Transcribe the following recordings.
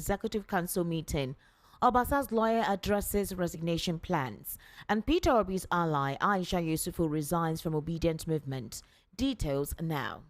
Executive Council meeting. Obasa's lawyer addresses resignation plans. And Peter Obi's ally, Aisha Yesufu, resigns from Obidient movement. Details now.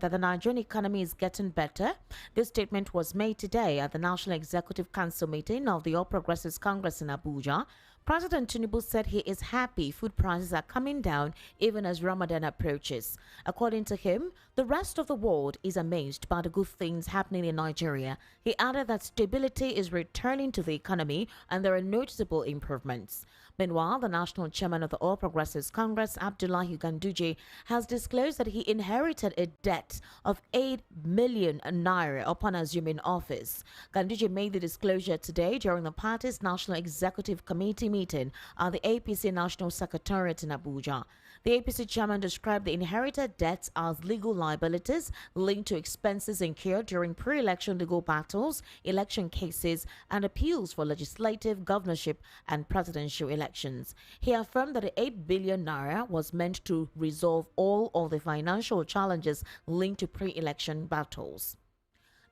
That the Nigerian economy is getting better. This statement was made today at the National Executive Council meeting of the All Progressives Congress in Abuja. President Tinubu said he is happy food prices are coming down even as Ramadan approaches. According to him, the rest of the world is amazed by the good things happening in Nigeria. He added that stability is returning to the economy and there are noticeable improvements. Meanwhile, the national chairman of the All Progressives Congress, Abdullahi Ganduje, has disclosed that he inherited a debt of 8 million naira upon assuming office. Ganduje made the disclosure today during the party's National Executive Committee meeting at the APC National Secretariat in Abuja. The APC chairman described the inherited debts as legal liabilities linked to expenses incurred during pre-election legal battles, election cases, and appeals for legislative, governorship, and presidential elections. He affirmed that the 8 billion naira was meant to resolve all of the financial challenges linked to pre-election battles.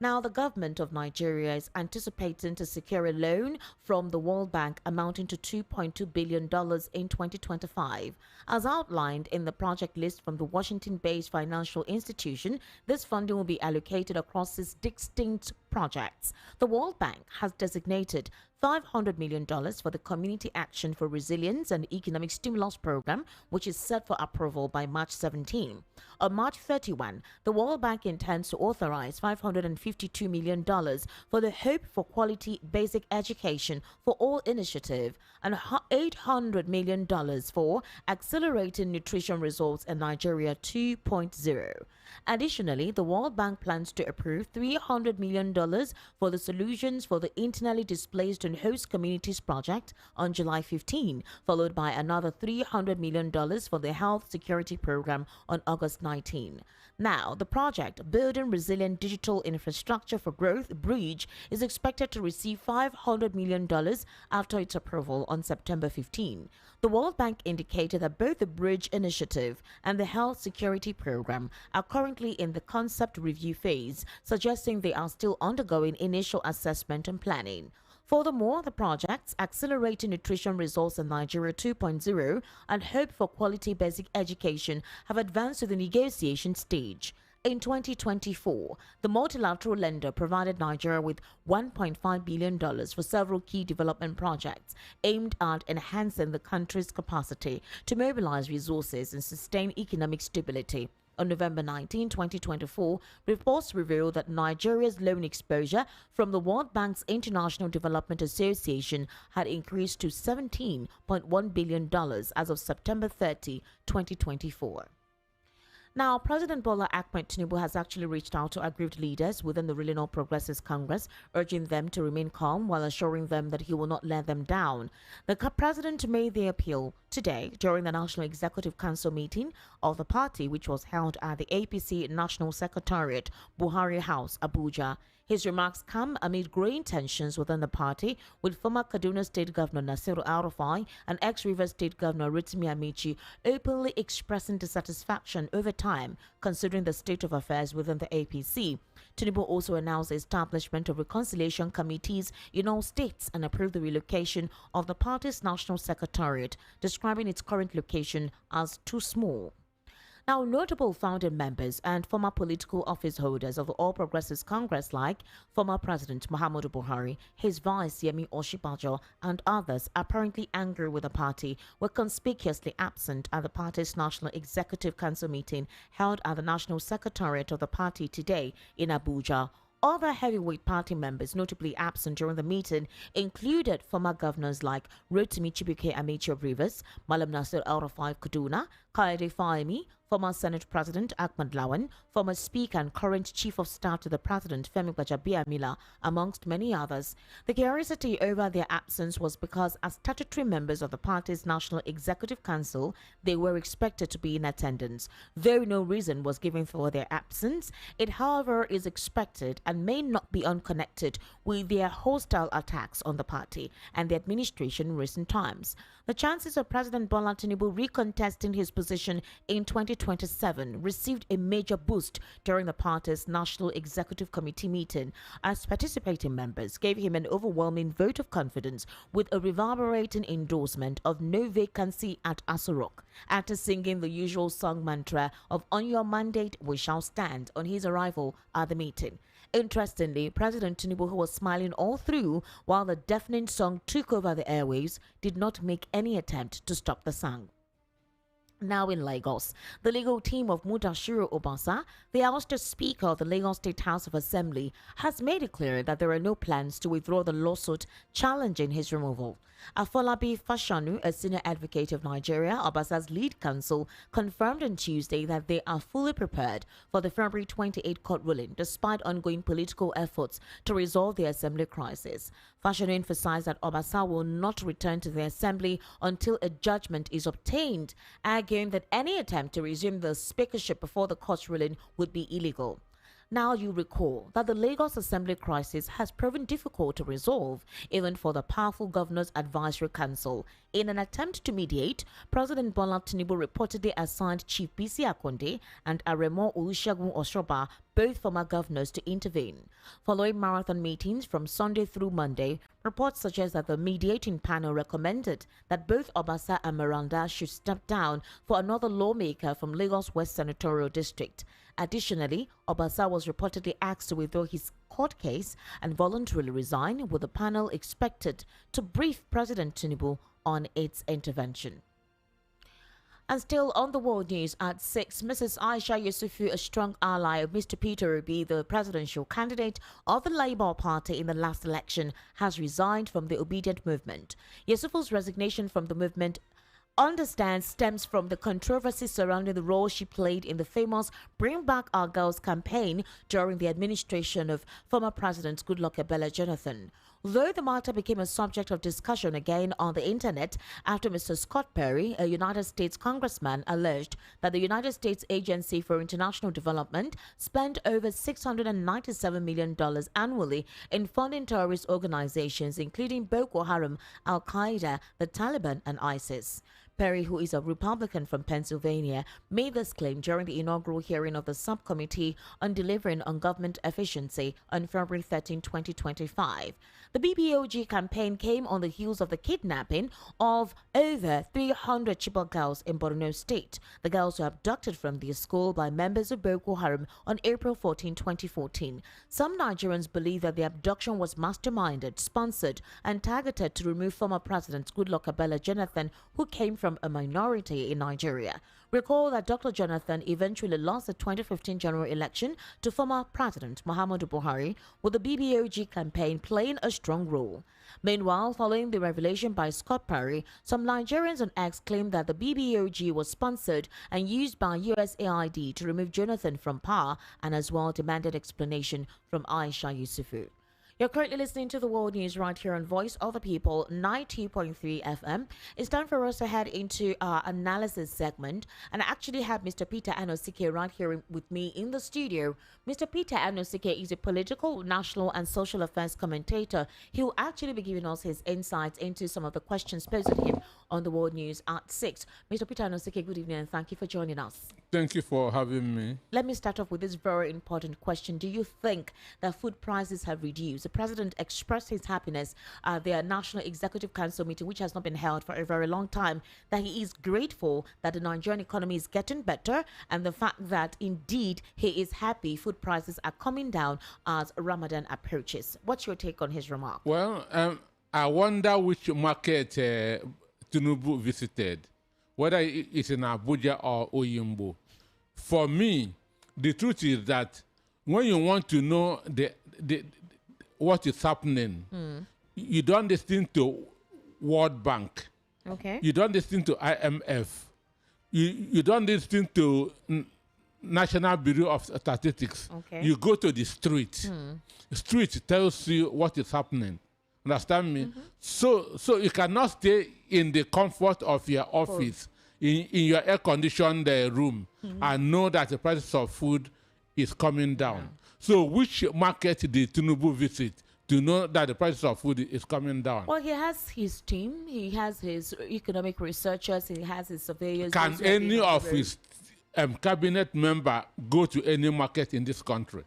Now, the government of Nigeria is anticipating to secure a loan from the World Bank amounting to $2.2 billion in 2025. As outlined in the project list from the Washington-based financial institution, this funding will be allocated across 6 distinct projects. The World Bank has designated $500 million for the Community Action for Resilience and Economic Stimulus Program, which is set for approval by March 17. On March 31, the World Bank intends to authorize $552 million for the Hope for Quality Basic Education for All initiative and $800 million for Accelerating Nutrition Results in Nigeria 2.0. Additionally, the World Bank plans to approve $300 million for the Solutions for the Internally Displaced and Host Communities project on July 15, followed by another $300 million for the Health Security Program on August 19. Now, the project Building Resilient Digital Infrastructure for Growth Bridge is expected to receive $500 million after its approval on September 15. The World Bank indicated that both the Bridge Initiative and the Health Security Program are currently in the concept review phase, suggesting they are still undergoing initial assessment and planning. Furthermore, the projects Accelerating Nutrition Results in Nigeria 2.0 and Hope for Quality Basic Education have advanced to the negotiation stage. In 2024, the multilateral lender provided Nigeria with $1.5 billion for several key development projects aimed at enhancing the country's capacity to mobilize resources and sustain economic stability. On November 19, 2024, reports revealed that Nigeria's loan exposure from the World Bank's International Development Association had increased to $17.1 billion as of September 30, 2024. Now, President Bola Ahmed Tinubu has actually reached out to aggrieved leaders within the ruling All Progressives Congress, urging them to remain calm while assuring them that he will not let them down. The president made the appeal today during the National Executive Council meeting of the party, which was held at the APC National Secretariat, Buhari House, Abuja. His remarks come amid growing tensions within the party, with former Kaduna State Governor Nasiru El-Rufai and ex-Rivers State Governor Rotimi Amici openly expressing dissatisfaction over time, considering the state of affairs within the APC. Tinubu also announced the establishment of reconciliation committees in all states and approved the relocation of the party's national secretariat, describing its current location as too small. Now, notable founding members and former political office holders of the All Progressives Congress, like former President Muhammadu Buhari, his vice Yemi Osinbajo, and others apparently angry with the party, were conspicuously absent at the party's National Executive Council meeting held at the National Secretariat of the party today in Abuja. Other heavyweight party members notably absent during the meeting included former governors like Rotimi Amici of Rivers, Malam Nasir El-Rufai of Kaduna, Kayode Fahimi, former Senate President Ahmad Lawan, former Speaker and current Chief of Staff to the President Femi Gbajabiamila, amongst many others. The curiosity over their absence was because as statutory members of the party's National Executive Council, they were expected to be in attendance. Though no reason was given for their absence, it however is expected and may not be unconnected with their hostile attacks on the party and the administration in recent times. The chances of President Bola Tinubu recontesting his position in 2027 received a major boost during the party's National Executive Committee meeting, as participating members gave him an overwhelming vote of confidence with a reverberating endorsement of no vacancy at Asurok, after singing the usual song mantra of "On your mandate, we shall stand" on his arrival at the meeting. Interestingly, President Tinubu, who was smiling all through while the deafening song took over the airwaves, did not make any attempt to stop the song. Now in Lagos, the legal team of Mudashiru Obasa, the ousted Speaker of the Lagos State House of Assembly, has made it clear that there are no plans to withdraw the lawsuit challenging his removal. Afolabi Fashanu, a senior advocate of Nigeria, Obasa's lead counsel, confirmed on Tuesday that they are fully prepared for the February 28 court ruling, despite ongoing political efforts to resolve the assembly crisis. Fashanu emphasized that Obasa will not return to the assembly until a judgment is obtained, arguing that any attempt to resume the speakership before the court's ruling would be illegal. Now you recall that the Lagos Assembly crisis has proven difficult to resolve, even for the powerful Governor's Advisory Council. In an attempt to mediate, President Bola Tinubu reportedly assigned Chief Bisi Akonde and Aremo Olusegun Oshoba, both former governors, to intervene. Following marathon meetings from Sunday through Monday, reports suggest that the mediating panel recommended that both Obasa and Miranda should step down for another lawmaker from Lagos West Senatorial District. Additionally, Obasa was reportedly asked to withdraw his court case and voluntarily resign, with the panel expected to brief President Tinubu on its intervention. And still on the world news at 6, Mrs. Aisha Yesufu, a strong ally of Mr. Peter Obi, the presidential candidate of the Labour Party in the last election, has resigned from the Obidient movement. Yesufu's resignation from the movement stems from the controversy surrounding the role she played in the famous Bring Back Our Girls campaign during the administration of former President Goodluck Ebele Jonathan. Though the matter became a subject of discussion again on the internet after Mr. Scott Perry, a United States congressman, alleged that the United States Agency for International Development spent over $697 million annually in funding terrorist organizations including Boko Haram, Al-Qaeda, the Taliban, and ISIS. Perry, who is a Republican from Pennsylvania, made this claim during the inaugural hearing of the Subcommittee on Delivering on Government Efficiency on February 13, 2025. The BBOG campaign came on the heels of the kidnapping of over 300 Chibok girls in Borno State. The girls were abducted from their school by members of Boko Haram on April 14, 2014. Some Nigerians believe that the abduction was masterminded, sponsored, and targeted to remove former President Goodluck Ebele Jonathan, who came from a minority in Nigeria. Recall that Dr. Jonathan eventually lost the 2015 general election to former President Muhammadu Buhari, with the BBOG campaign playing a strong role. Meanwhile, following the revelation by Scott Perry, some Nigerians on X claimed that the BBOG was sponsored and used by USAID to remove Jonathan from power, and as well demanded explanation from Aisha Yesufu. You're currently listening to the World News right here on Voice of the People 90.3 FM. It's time for us to head into our analysis segment. And I actually have Mr. Peter Anosike right here with me in the studio. Mr. Peter Anosike is a political, national, and social affairs commentator. He will actually be giving us his insights into some of the questions posed to him on the World News at 6. Mr. Peter Anosike, good evening and thank you for joining us. Thank you for having me. Let me start off with this very important question. Do you think that food prices have reduced? The president expressed his happiness at their National Executive Council meeting, which has not been held for a very long time, that he is grateful that the Nigerian economy is getting better, and the fact that indeed he is happy food prices are coming down as Ramadan approaches. What's your take on his remark? Well, I wonder which market Tinubu visited, whether it's in Abuja or Oyimbo. For me, the truth is that when you want to know what is happening, you don't listen to World Bank. Okay. You don't listen to IMF. you don't listen to National Bureau of Statistics. Okay. You go to the street. The street tells you what is happening. Understand me? So you cannot stay in the comfort of your office, in your air-conditioned room, and know that the price of food is coming down. So which market did Tinubu visit to know that the price of food is coming down? Well, he has his team. He has his economic researchers. He has his surveyors. Can any of his cabinet member go to any market in this country?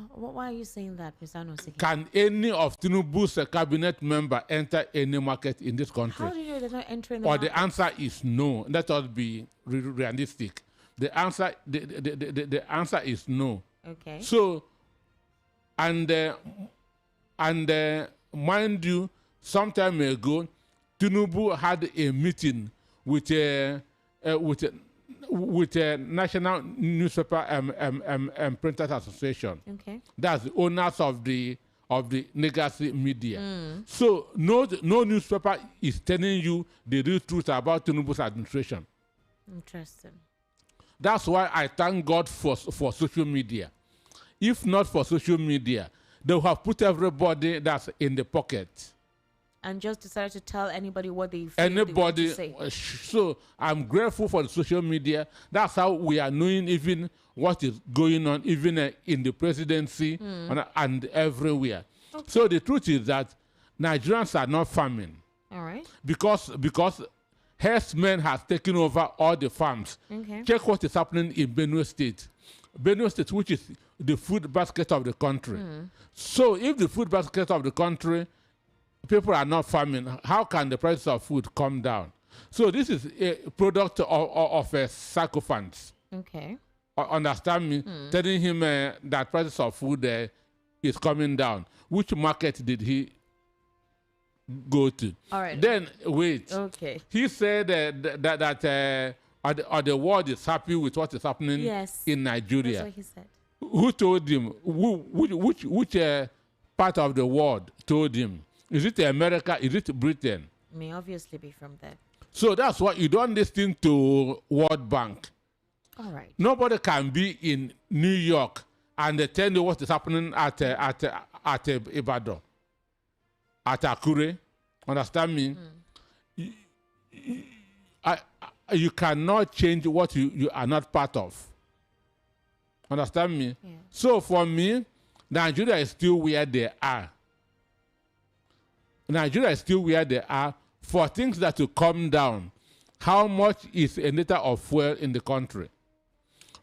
Why are you saying that, Mr. Anosike? Can any of Tinubu's cabinet member enter any market in this country? How do you know they're not entering the Or market? the answer is no. Let us be realistic. The answer is no. Okay. So, and mind you, some time ago, Tinubu had a meeting with a National Newspaper Printers Association. Okay. That's the owners of the legacy media. So no newspaper is telling you the real truth about Tinubu's administration. Interesting. That's why I thank God for social media. If not for social media, they would have put everybody that's in the pocket. And just decided to tell anybody what they feel they want Anybody. to say. So I'm grateful for the social media. That's how we are knowing even what is going on, even in the presidency and everywhere. Okay. So the truth is that Nigerians are not farming. All right. Because herdsmen has taken over all the farms. Okay. Check what is happening in Benue State. Benue State, which is the food basket of the country. So if the food basket of the country, people are not farming, how can the price of food come down? So this is a product of a sycophants. Okay. Understand me? Telling him that prices of food is coming down. Which market did he go to? All right. Then wait. Okay. He said that the world is happy with what is happening in Nigeria. That's what he said. Who told him? Which part of the world told him? Is it America? Is it Britain? May obviously be from there. So that's why you don't listen to World Bank. All right. Nobody can be in New York and they tell you what is happening at Ibadan, at Akure. Understand me? You cannot change what you are not part of. Understand me? Yeah. So for me, Nigeria is still where they are. Nigeria is still where they are. For things that will come down, how much is a liter of fuel in the country?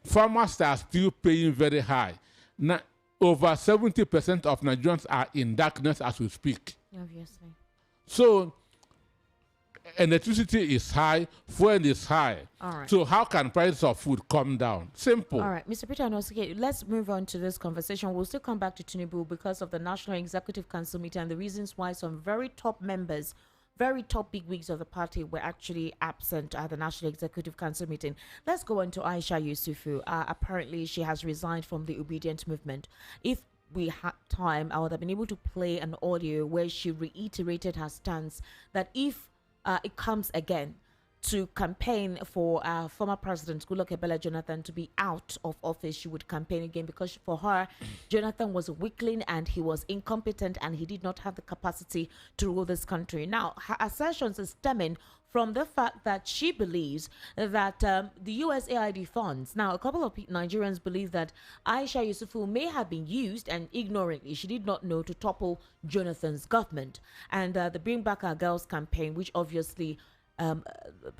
Farmers are still paying very high. Now, over 70% of Nigerians are in darkness as we speak. Obviously. So electricity is high, fuel is high. All right. So how can prices of food come down? Simple. All right, Mr. Peter Anosike, let's move on to this conversation. We'll still come back to Tinubu because of the National Executive Council meeting and the reasons why some very top members, very top bigwigs of the party were actually absent at the National Executive Council meeting. Let's go on to Aisha Yesufu. Apparently, she has resigned from the Obidient movement. If we had time, I would have been able to play an audio where she reiterated her stance that if it comes again to campaign for former President Goodluck Ebele Jonathan to be out of office, she would campaign again because for her, Jonathan was a weakling and he was incompetent and he did not have the capacity to rule this country. Now, her assertions is stemming from the fact that she believes that the USAID funds, now a couple of Nigerians believe that Aisha Yesufu may have been used and ignorantly, she did not know, to topple Jonathan's government. And the Bring Back Our Girls campaign, which obviously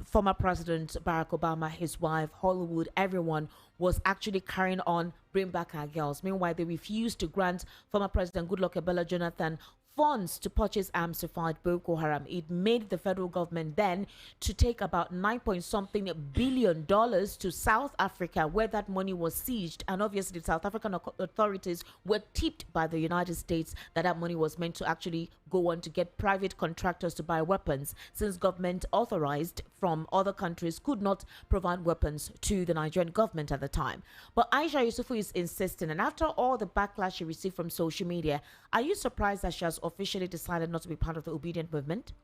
former President Barack Obama, his wife, Hollywood, everyone was actually carrying on Bring Back Our Girls. Meanwhile, they refused to grant former President Goodluck Ebele Jonathan funds to purchase arms to fight Boko Haram. It made the federal government then to take about $9-something billion to South Africa, where that money was seized. And obviously, the South African authorities were tipped by the United States that that money was meant to actually go on to get private contractors to buy weapons, since government authorized from other countries could not provide weapons to the Nigerian government at the time. But Aisha Yesufu is insisting, and after all the backlash she received from social media, are you surprised that she has officially decided not to be part of the Obidient movement?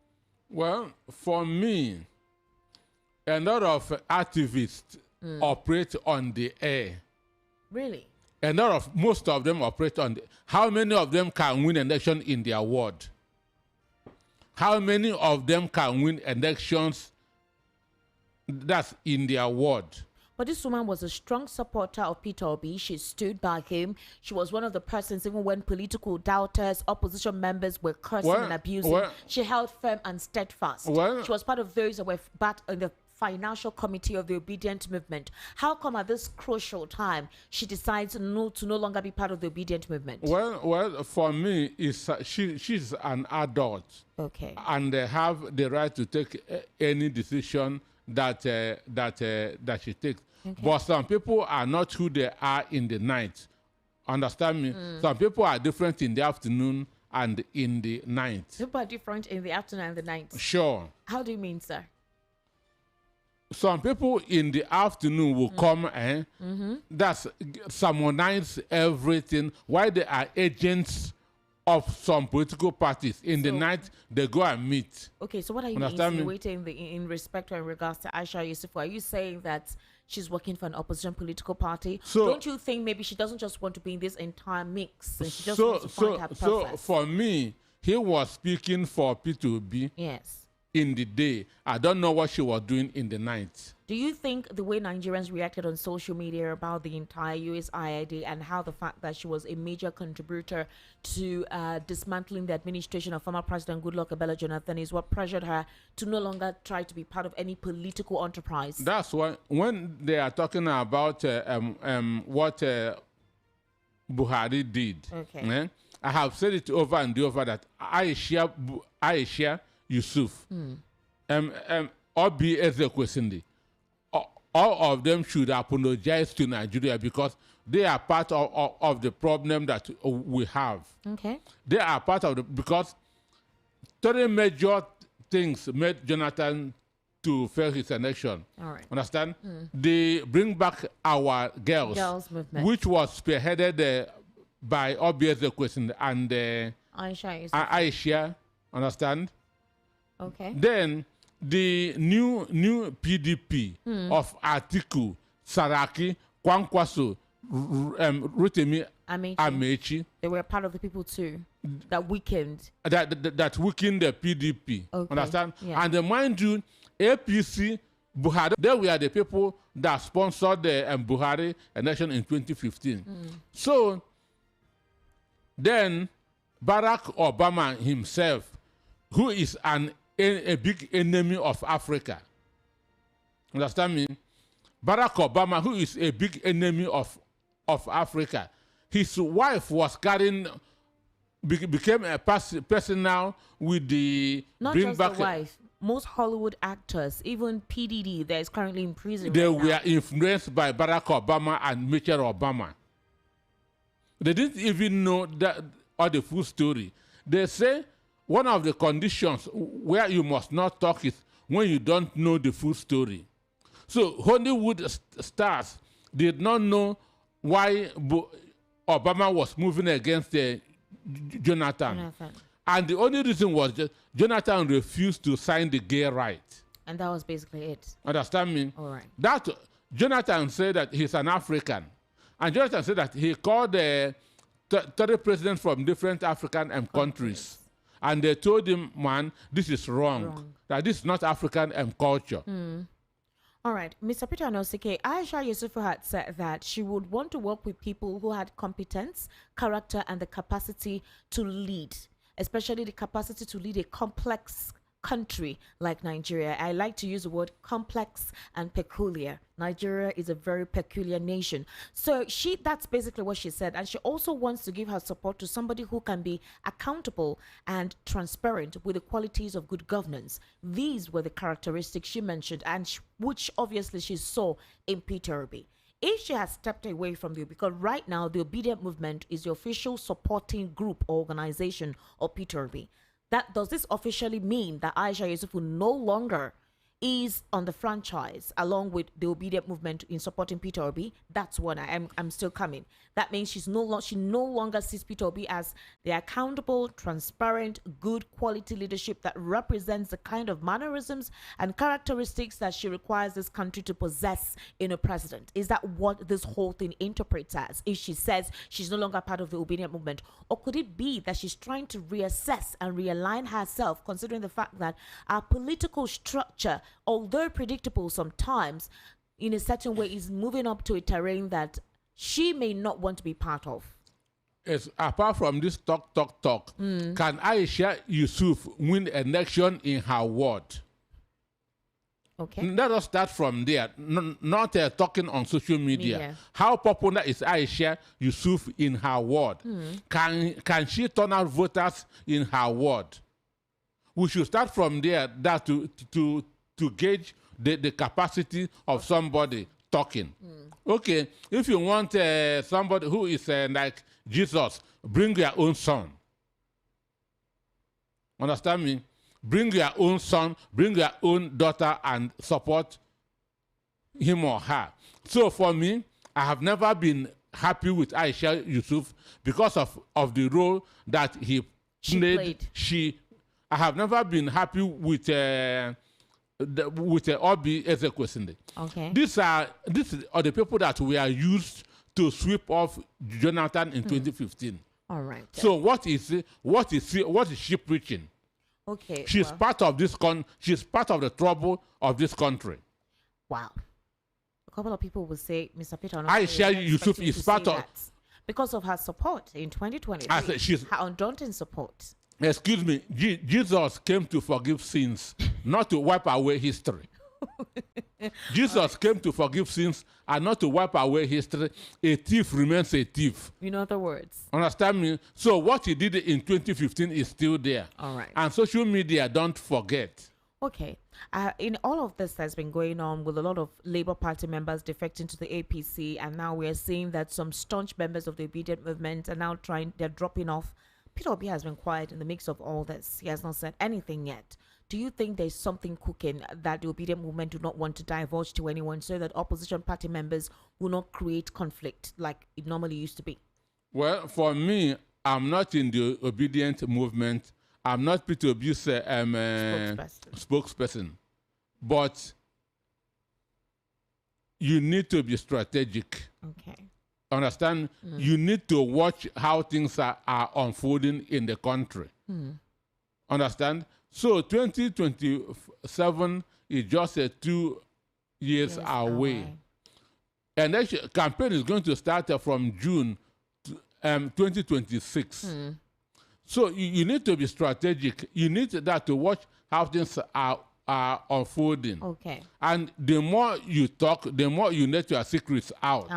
Well, for me, a lot of activists operate on the air. Really? Most of them operate on the. How many of them can win an election in their ward? How many of them can win elections that's in their ward? But this woman was a strong supporter of Peter Obi. She stood by him. She was one of the persons, even when political doubters, opposition members were cursing and abusing. She held firm and steadfast. She was part of those that were back in the financial committee of the Obidient movement. How come at this crucial time she decides to no longer be part of the Obidient movement? Well, for me, she's an adult. Okay. And they have the right to take any decision that she takes. Okay. But some people are not who they are in the night. Understand me? Some people are different in the afternoon and in the night. People are different in the afternoon and the night. Sure. How do you mean, sir? Some people in the afternoon will come and that's summonize everything while they are agents of some political parties. In the night, they go and meet. Okay, so what are you insinuating in respect or in regards to Aisha Yesufu? Are you saying that she's working for an opposition political party? So, don't you think maybe she doesn't just want to be in this entire mix and she just wants to find her purpose? So for me, he was speaking for P2B. Yes. In the day. I don't know what she was doing in the night. Do you think the way Nigerians reacted on social media about the entire USIID and how the fact that she was a major contributor to dismantling the administration of former President Goodluck Ebele Jonathan is what pressured her to no longer try to be part of any political enterprise? That's why when they are talking about what Buhari did, okay. I have said it over and over that Aisha Yesufu, Obi Ezekwesili, all of them should apologize to Nigeria because they are part of the problem that we have. Okay. They are part of because 3 major things made Jonathan to fail his election. All right. Understand? They bring back our girls movement, which was spearheaded by Obi Ezekwesili and Aisha. Understand? Okay. Then the new PDP of Atiku, Saraki, Kwankwaso, Rotimi Amechi. They were part of the people too that weakened. That weakened the PDP. Okay. Understand? Yeah. And mind you, APC, Buhari, they were the people that sponsored the Buhari election in 2015. So then Barack Obama himself, who is a big enemy of Africa. Understand me? Barack Obama, who is a big enemy of Africa, his wife was became a person now with the not just the wife. Most Hollywood actors, even PDD, that is currently in prison. They were influenced by Barack Obama and Michelle Obama. They didn't even know that or the full story. They say one of the conditions where you must not talk is when you don't know the full story. So Hollywood stars did not know why Obama was moving against Jonathan. And the only reason was just Jonathan refused to sign the gay rights. And that was basically it. Understand me? All right. That Jonathan said that he's an African. And Jonathan said that he called 30 presidents from different African countries. And they told him, man, this is wrong. That this is not African culture. All right. Mr. Peter Anosike, Aisha Yesufu had said that she would want to work with people who had competence, character, and the capacity to lead, especially the capacity to lead a complex country like Nigeria. I like to use the word complex and peculiar. Nigeria is a very peculiar nation. So that's basically what she said. And she also wants to give her support to somebody who can be accountable and transparent with the qualities of good governance. These were the characteristics she mentioned and which obviously she saw in Peter Obi. If she has stepped away from you, because right now the Obidient movement is the official supporting group or organization of Peter Obi. Does this officially mean that Aisha Yesufu no longer is on the franchise along with the Obidient movement in supporting Peter Obi, that's one I'm still coming. That means she no longer sees Peter Obi as the accountable, transparent, good quality leadership that represents the kind of mannerisms and characteristics that she requires this country to possess in a president. Is that what this whole thing interprets as? If she says she's no longer part of the Obedient movement, or could it be that she's trying to reassess and realign herself, considering the fact that our political structure, although predictable sometimes, in a certain way, is moving up to a terrain that she may not want to be part of? Yes, apart from this talk, can Aisha Yesufu win election in her ward? Okay. Let us start from there, not talking on social media. How popular is Aisha Yesufu in her ward? Can she turn out voters in her ward? We should start from there, that to gauge the capacity of somebody talking. Okay, if you want somebody who is like Jesus, bring your own son. Understand me? Bring your own son, bring your own daughter, and support him or her. So for me, I have never been happy with Aisha Yesufu because of the role that she played. I have never been happy with Obi Ezekwesili. Okay. These are the people that we are used to sweep off Jonathan in 2015. All right. So what is she preaching? Okay. She's part of this she's part of the trouble of this country. Wow. A couple of people will say, Mr. Peter, Aisha Yesufu is part of, because of her support in 2023. She's her undaunted support. Excuse me, Jesus came to forgive sins, not to wipe away history. Jesus came to forgive sins and not to wipe away history. A thief remains a thief. In other words. Understand me? So what he did in 2015 is still there. All right. And social media, don't forget. Okay. In all of this that's been going on with a lot of Labour Party members defecting to the APC, and now we're seeing that some staunch members of the Obedient movement are now they're dropping off. Peter Obi has been quiet in the mix of all this. He has not said anything yet. Do you think there's something cooking that the Obedient movement do not want to divulge to anyone so that opposition party members will not create conflict like it normally used to be? Well, for me, I'm not in the Obedient movement. I'm not Peter Obi's spokesperson. But you need to be strategic. Okay. Understand? You need to watch how things are unfolding in the country. Understand? So 2027 is just 2 years away. And the campaign is going to start from June 2026. So you need to be strategic. You need that to watch how things are unfolding. Okay. And the more you talk, the more you let your secrets out.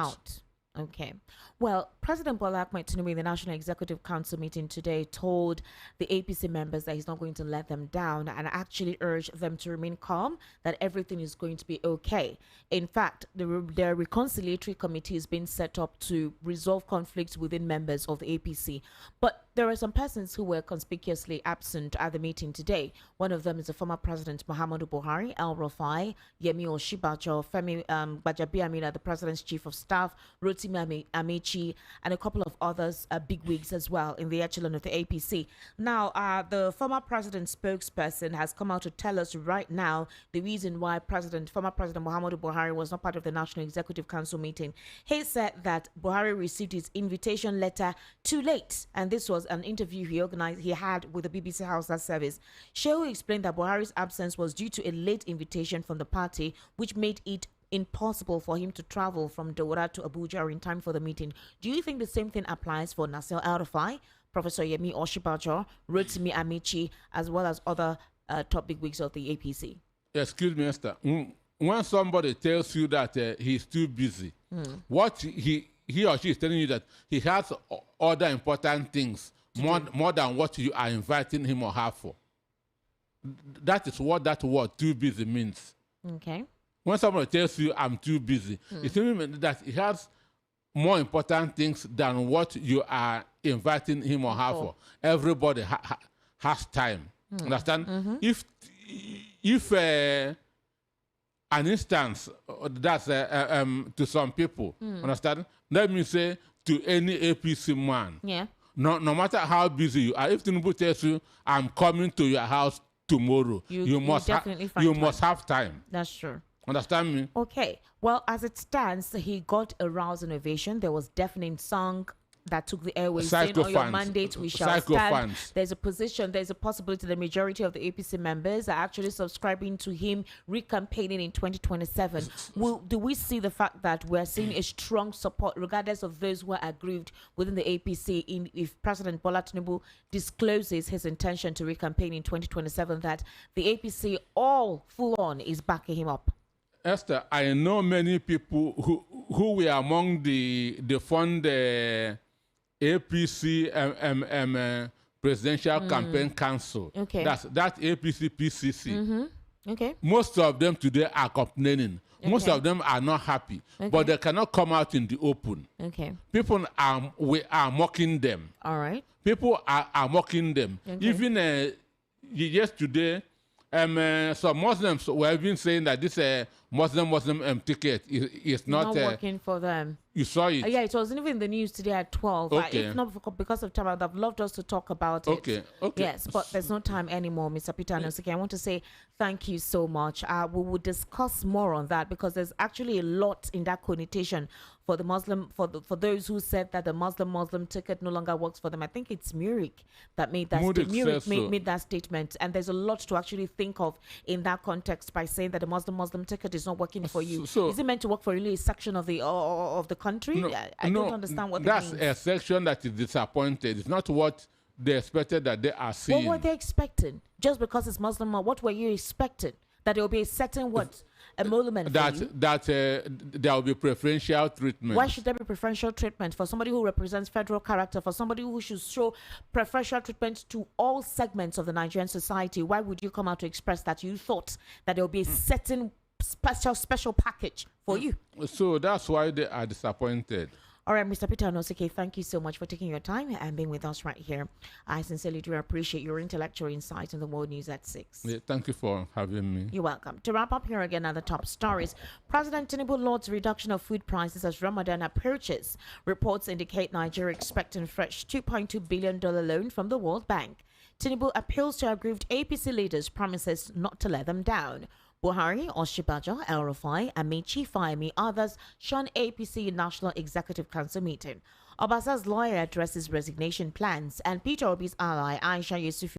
Okay. Well, President Bola Ahmed Tinubu in the National Executive Council meeting today told the APC members that he's not going to let them down and actually urged them to remain calm, that everything is going to be okay. In fact, the reconciliatory committee is being set up to resolve conflicts within members of the APC. But there are some persons who were conspicuously absent at the meeting today. One of them is the former President Muhammadu Buhari, El Rufai, Yemi Oshibajo, Femi Gbajabiamila, the President's Chief of Staff, Rotimi Amechi, and a couple of others, bigwigs as well in the echelon of the APC. Now, the former President's spokesperson has come out to tell us right now the reason why former President Muhammadu Buhari was not part of the National Executive Council meeting. He said that Buhari received his invitation letter too late, and this was an interview he had with the BBC Hausa service. Shehu explained that Buhari's absence was due to a late invitation from the party, which made it impossible for him to travel from Daura to Abuja in time for the meeting. Do you think the same thing applies for Nasir El-Rufai, Professor Yemi Oshibajo, Rotimi Amechi, as well as other top bigwigs of the APC? Excuse me, Esther. When somebody tells you that he's too busy, what he or she is telling you that he has other important things more than what you are inviting him or her for. That is what that word too busy means. Okay. When somebody tells you I'm too busy, it means that he has more important things than what you are inviting him or her for. Everybody has time. Understand? If an instance that's to some people. Understand? Let me say to any APC man. Yeah. No matter how busy you are, if Tinubu tells you, I'm coming to your house tomorrow, you must have time. That's true. Understand me? Okay. Well, as it stands, he got a rousing ovation. There was deafening song that took the airways saying, on your mandate we shall stand. There's a possibility the majority of the APC members are actually subscribing to him re-campaigning in 2027. Do we see the fact that we're seeing a strong support, regardless of those who are aggrieved within the APC, if President Bola Tinubu discloses his intention to re-campaign in 2027, that the APC all full on is backing him up? Esther, I know many people who were among the fund APC Presidential Campaign Council. Okay. That APC PCC. Okay. Most of them today are complaining. Okay. Most of them are not happy, but they cannot come out in the open. Okay. People are mocking them. All right. People are mocking them. Okay. Even yesterday, some Muslims were even saying that this Muslim ticket is not working for them. You saw it? Yeah, it wasn't even in the news today at 12. Okay. If not because of time, I'd have loved us to talk about it. Okay. Yes, but there's no time anymore, Mr. Peter Anosike. I want to say thank you so much. We will discuss more on that because there's actually a lot in that connotation for the Muslim, for those who said that the Muslim ticket no longer works for them. I think it's Murik that made that made that statement, and there's a lot to actually think of in that context by saying that the Muslim ticket is not working for you. So is it meant to work for only a section of the country? I don't understand what that's means. A section that is disappointed. It's not what they expected that they are seeing. What were they expecting? Just because it's Muslim, what were you expecting? That there will be a certain emolument that there will be preferential treatment. Why should there be preferential treatment for somebody who represents federal character, for somebody who should show preferential treatment to all segments of the Nigerian society? Why would you come out to express that you thought that there will be a certain special package for you? So that's why they are disappointed. All right, Mr. Peter Anosike, thank you so much for taking your time and being with us right here. I sincerely do appreciate your intellectual insight in the World News at 6. Yeah, thank you for having me. You're welcome. To wrap up here again are the top stories. President Tinubu lauds reduction of food prices as Ramadan approaches. Reports indicate Nigeria expecting fresh $2.2 billion loan from the World Bank. Tinubu appeals to aggrieved APC leaders, promises not to let them down. Buhari, Oshibajo, El Rufai, Amici, Fahimi, others shun APC National Executive Council meeting. Obasa's lawyer addresses resignation plans, and Peter Obi's ally, Aisha Yesufu,